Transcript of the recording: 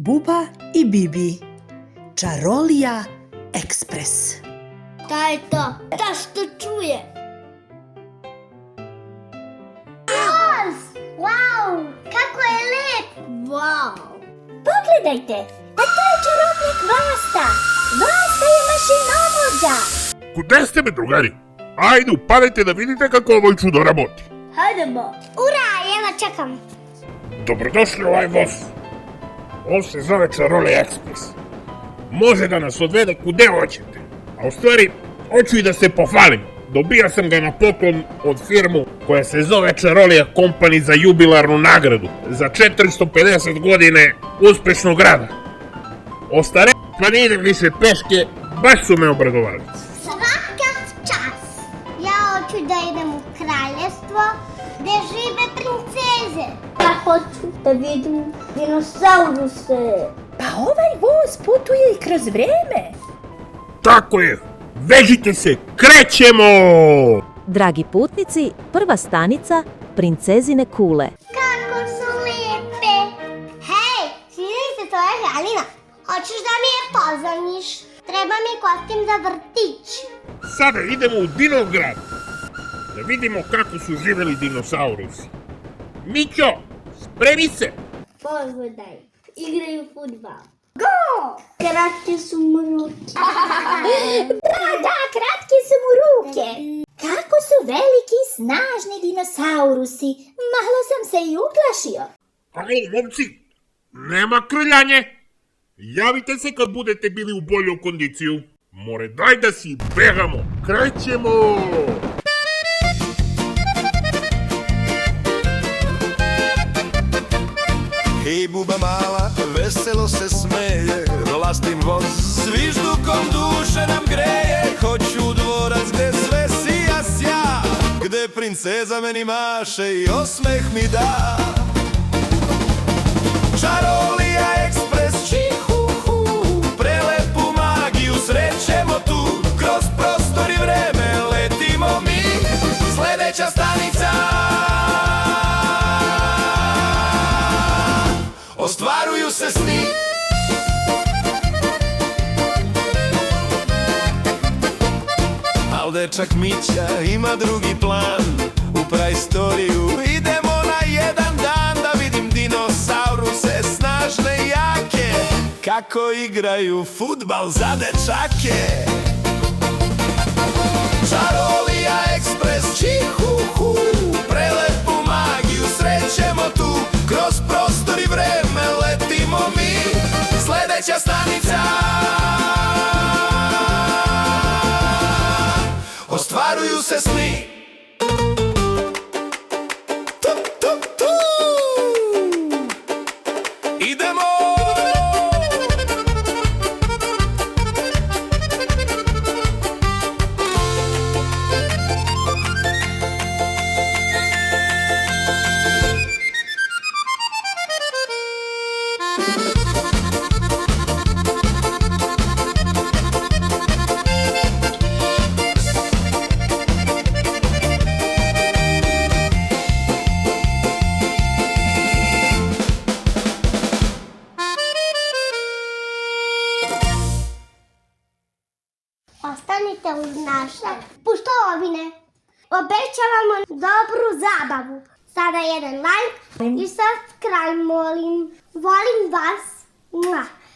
Buba i Bibi. Čarolija ekspres. Šta je to? Da što čuje? Voz! Wow! Kako je lep! Wow! Pogledajte! A to je čarobnjak Vasta! Vasta je mašinovođa! Kuda ste me, drugari? Ajde, upadajte da vidite kako ovo čudo raboti. Hajdemo! Ura, evo čekam! Dobrodošli u ovaj voz. On se zove Čarolija ekspres. Može da nas odvede kude hoćete. A u stvari, hoću i da se pohvalim. Dobio sam ga na poklon od firmu koja se zove Čarolija Company za jubilarnu nagradu. Za 450 godine uspešnog rada. Ostare pa ne idem više peške, baš su me obradovali. Svaka čas! Ja hoću da idem u kraljestvo gde žive princeze. Ja hoću da vidim dinosauruse. Pa ovaj voz putuje i kroz vreme. Tako je, vežite se, krećemo! Dragi putnici, prva stanica Princezine kule. Kako su lijepe! Hej, sviđa to je Halina. Hoćeš da mi je pozvaniš? Treba mi kostim za vrtić. Sada idemo u Dinograd. Da vidimo kako su živeli dinosaurusi. Mićo, spremi se! Pogledaj, igraju fudbal. Go! Kratke su mu ruke. Da, kratke su mu ruke. Kako su veliki i snažni dinosaurusi. Malo sam se i uplašio. Alo, momci, nema krljanje. Javite se kad budete bili u bolju kondiciju. More, daj da si begamo. Krećemo! I buba mala veselo se smeje, vlastim voz zviždukom duše nam greje. Hoću u dvorac gde sve sija sja, gde princeza meni maše i osmeh mi da. Čarolija ekspres, čihuhu, prelepu magiju srećemo tu. Kroz prostor i vreme letimo mi, sledeća stanica. Ostvaruju se sni. Al dečak Mića ima drugi plan. U praistoriju idemo na jedan dan, da vidim dinosauruse snažne i jake, kako igraju fudbal za dečake. Čarolija ekspres, čihuhu, prelepu magiju srećemo tu. Kroz prostor i vreme letimo mi, sledeća stanica. Ostvaruju se sni. Idemo! Ostanite uz naše puštovine. Obećavamo dobru zabavu. Sada jedan like i subscribe, molim. Volim vas. Mua.